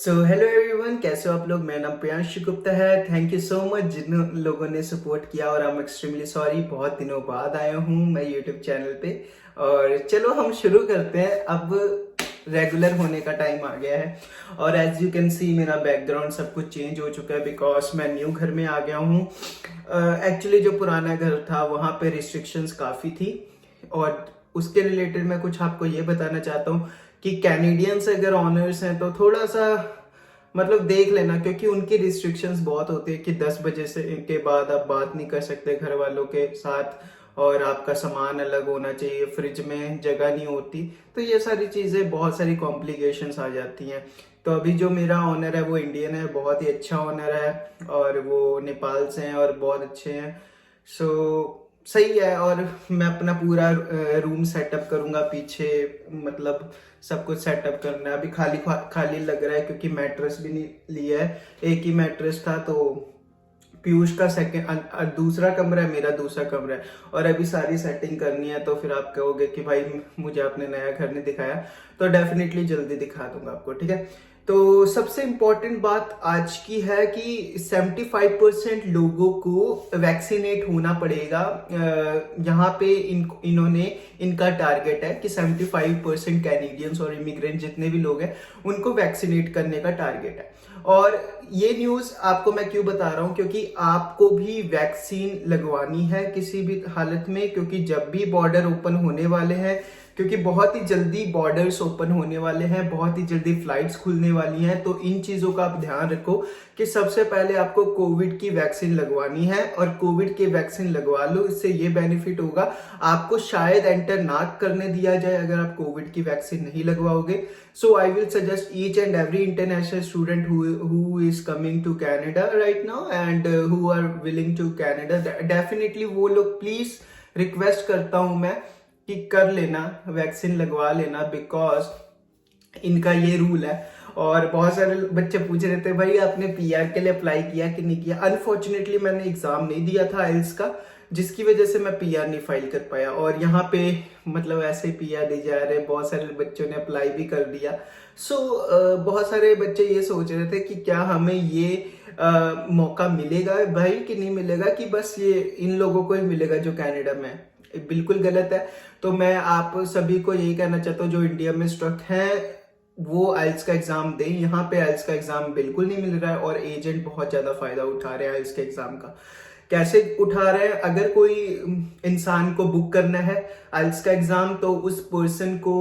Hello everyone, कैसे हो आप लोग। मेरा नाम प्रियांशु गुप्ता है। थैंक यू सो मच जिन लोगों ने सपोर्ट किया और आई एम एक्सट्रीमली सॉरी, बहुत दिनों बाद आया हूँ मैं यूट्यूब चैनल पे। और चलो हम शुरू करते हैं। अब रेगुलर होने का टाइम आ गया है और एज यू कैन सी मेरा बैकग्राउंड सब कुछ चेंज हो चुका है बिकॉज मैं न्यू घर में आ गया हूँ। एक्चुअली जो पुराना घर था वहाँ पे रिस्ट्रिक्शंस काफ़ी थी और उसके रिलेटेड मैं कुछ आपको ये बताना चाहता हूँ कि कैनेडियंस अगर ऑनर्स हैं तो थोड़ा सा मतलब देख लेना, क्योंकि उनकी रिस्ट्रिक्शंस बहुत होती है कि 10 बजे से के बाद आप बात नहीं कर सकते घर वालों के साथ और आपका सामान अलग होना चाहिए, फ्रिज में जगह नहीं होती। तो ये सारी चीज़ें, बहुत सारी कॉम्प्लिकेशंस आ जाती हैं। तो अभी जो मेरा ऑनर है वो इंडियन है, बहुत ही अच्छा ऑनर है और वो नेपाल से हैं और बहुत अच्छे हैं। सही है। और मैं अपना पूरा रूम सेटअप करूंगा पीछे, मतलब सब कुछ सेटअप करना है। अभी खाली खाली लग रहा है क्योंकि मैट्रेस भी नहीं लिया है, एक ही मैट्रेस था। तो पीयूष का सेकंड दूसरा कमरा है, मेरा दूसरा कमरा है और अभी सारी सेटिंग करनी है। तो फिर आप कहोगे कि भाई मुझे आपने नया घर नहीं दिखाया, तो डेफिनेटली जल्दी दिखा दूंगा आपको, ठीक है। तो सबसे इम्पोर्टेंट बात आज की है कि 75% लोगों को वैक्सीनेट होना पड़ेगा। यहाँ पे इन्होंने इनका टारगेट है कि 75% कैनेडियंस और इमिग्रेंट जितने भी लोग हैं उनको वैक्सीनेट करने का टारगेट है। और ये न्यूज़ आपको मैं क्यों बता रहा हूँ, क्योंकि आपको भी वैक्सीन लगवानी है किसी भी हालत में, क्योंकि जब भी बॉर्डर ओपन होने वाले हैं, क्योंकि बहुत ही जल्दी बॉर्डर्स ओपन होने वाले हैं, बहुत ही जल्दी फ्लाइट्स खुलने वाली हैं। तो इन चीज़ों का आप ध्यान रखो कि सबसे पहले आपको कोविड की वैक्सीन लगवानी है और कोविड की वैक्सीन लगवा लो। इससे ये बेनिफिट होगा, आपको शायद एंटर ना करने दिया जाए अगर आप कोविड की वैक्सीन नहीं लगवाओगे। So I will suggest each and every international student who is coming to Canada right now and who are willing to Canada, definitely वो लोग प्लीज रिक्वेस्ट करता हूं मैं कि कर लेना, वैक्सीन लगवा लेना, बिकॉज इनका ये रूल है। और बहुत सारे बच्चे पूछ रहे थे भाई आपने पीआर के लिए अप्लाई किया कि नहीं किया। अनफॉर्चुनेटली मैंने एग्जाम नहीं दिया था आइल्स का, जिसकी वजह से मैं पीआर नहीं फाइल कर पाया। और यहाँ पे मतलब ऐसे पीआर दी जा रहे, बहुत सारे बच्चों ने अप्लाई भी कर दिया। बहुत सारे बच्चे ये सोच रहे थे कि क्या हमें ये मौका मिलेगा भाई कि नहीं मिलेगा, कि बस ये इन लोगों को ही मिलेगा जो कनाडा में है। बिल्कुल गलत है। तो मैं आप सभी को यही कहना चाहता हूँ जो इंडिया में स्टक है वो आइल्स का एग्जाम दें। यहाँ पे आइल्स का एग्जाम बिल्कुल नहीं मिल रहा है और एजेंट बहुत ज्यादा फायदा उठा रहे हैं आइल्स के एग्जाम का। कैसे उठा रहे हैं, अगर कोई इंसान को बुक करना है आइल्स का एग्जाम तो उस पर्सन को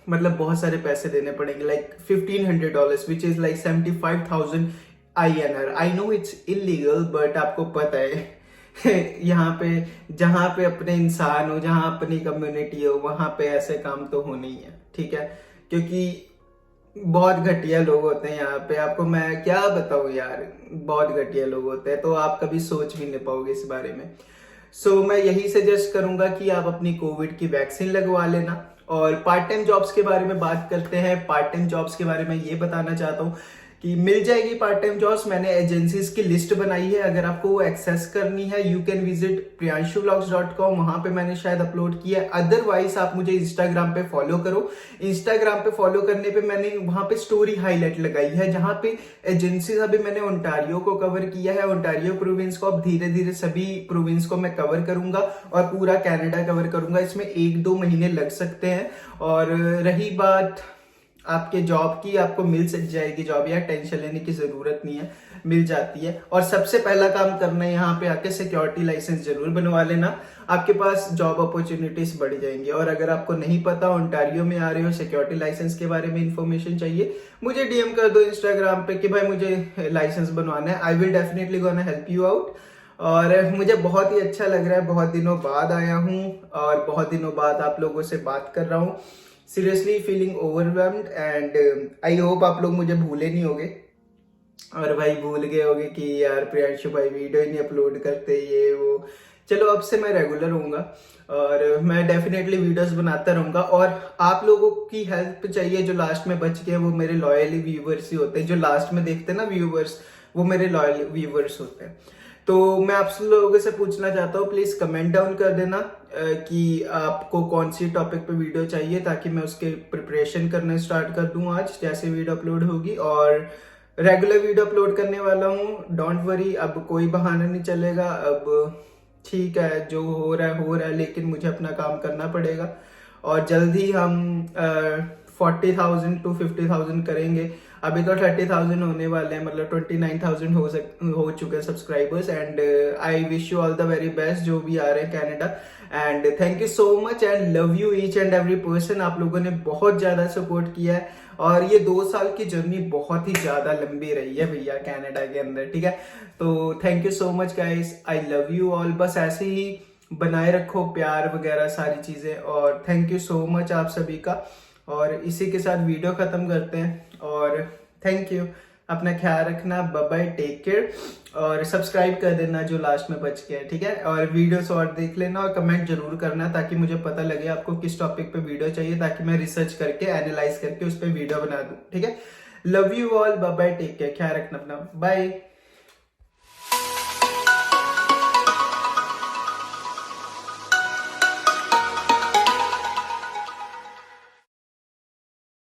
मतलब बहुत सारे पैसे देने पड़ेंगे, like $1,500 which is like 75,000 INR। I know it's illegal but आपको पता है यहाँ पे जहाँ पे अपने इंसान हो, जहाँ अपनी कम्युनिटी हो, वहां पे ऐसे काम तो होने ही है, ठीक है। क्योंकि बहुत घटिया लोग होते हैं यहाँ पे, आपको मैं क्या बताऊँ यार, बहुत घटिया लोग होते हैं। तो आप कभी सोच भी नहीं पाओगे इस बारे में। मैं यही सजेस्ट करूंगा कि आप अपनी कोविड की वैक्सीन लगवा लेना। और पार्ट टाइम जॉब्स के बारे में बात करते हैं। पार्ट टाइम जॉब्स के बारे में ये बताना चाहता हूँ कि मिल जाएगी पार्ट टाइम जॉब्स। मैंने एजेंसीज की लिस्ट बनाई है, अगर आपको वो एक्सेस करनी है यू कैन विजिट priyanshuvlogs.com, वहां पे मैंने शायद अपलोड किया है। अदरवाइज आप मुझे इंस्टाग्राम पे फॉलो करो। इंस्टाग्राम पे फॉलो करने पे मैंने वहां पे स्टोरी हाईलाइट लगाई है जहां पे एजेंसीज, अभी मैंने ओंटारियो को कवर किया है, ओंटारियो प्रोविंस को। अब धीरे धीरे सभी प्रोविंस को मैं कवर करूंगा और पूरा कैनेडा कवर करूंगा। इसमें 1-2 महीने लग सकते हैं। और रही बात आपके जॉब की, आपको मिल सक जाएगी जॉब, यार टेंशन लेने की जरूरत नहीं है, मिल जाती है। और सबसे पहला काम करना है यहाँ पे आके सिक्योरिटी लाइसेंस जरूर बनवा लेना, आपके पास जॉब अपॉर्चुनिटीज बढ़ जाएंगी। और अगर आपको नहीं पता ओंटारियो में आ रहे हो, सिक्योरिटी लाइसेंस के बारे में इंफॉर्मेशन चाहिए, मुझे डीएम कर दो इंस्टाग्राम पे कि भाई मुझे लाइसेंस बनवाना है। I will definitely gonna help you out. और मुझे बहुत ही अच्छा लग रहा है, बहुत दिनों बाद आया हूँ और बहुत दिनों बाद आप लोगों से बात कर रहा हूँ। Seriously feeling overwhelmed and I hope आप लोग मुझे भूले नहीं होगे। और भाई भूल गए होगे कि यार प्रियांशु भाई वीडियो ही नहीं अपलोड करते, ये वो। चलो अब से मैं रेगुलर होऊंगा और मैं डेफिनेटली वीडियोस बनाता रहूंगा। और आप लोगों की हेल्प चाहिए, जो लास्ट में बच गए वो मेरे लॉयल व्यूवर्स ही होते हैं। जो लास्ट में देखते हैं ना व्यूवर्स, वो मेरे लॉयल व्यूवर्स होते हैं। तो मैं आप सब लोगों से पूछना चाहता हूँ, प्लीज कमेंट डाउन कर देना कि आपको कौन सी टॉपिक पे वीडियो चाहिए, ताकि मैं उसके प्रिपरेशन करना स्टार्ट कर दूं आज जैसे वीडियो अपलोड होगी। और रेगुलर वीडियो अपलोड करने वाला हूँ, डोंट वरी, अब कोई बहाना नहीं चलेगा। अब ठीक है, जो हो रहा है हो रहा है, लेकिन मुझे अपना काम करना पड़ेगा। और जल्दी हम 40,000 to 50,000 करेंगे। अभी तो 30,000 होने वाले हैं, मतलब 29,000 हो चुके हैं subscribers. And I wish you all the very best जो भी आ रहे हैं Canada. And thank you so much and love you each and every person. आप लोगों ने बहुत ज्यादा सपोर्ट किया है और ये 2 साल की जर्नी बहुत ही ज्यादा लंबी रही है भैया कनाडा के अंदर, ठीक है। तो thank you so much guys, I love you all. बस ऐसे ही बनाए रखो प्यार वगैरह सारी चीजें, और थैंक यू सो मच आप सभी का। और इसी के साथ वीडियो खत्म करते हैं और थैंक यू, अपना ख्याल रखना, बाय बाय, टेक केयर। और सब्सक्राइब कर देना जो लास्ट में बच गया है, ठीक है। और वीडियोस और देख लेना और कमेंट जरूर करना, ताकि मुझे पता लगे आपको किस टॉपिक पे वीडियो चाहिए, ताकि मैं रिसर्च करके एनालाइज करके उस पर वीडियो बना दूं, ठीक है। Love you all, bye bye, take care, ख्याल रखना अपना, बाय।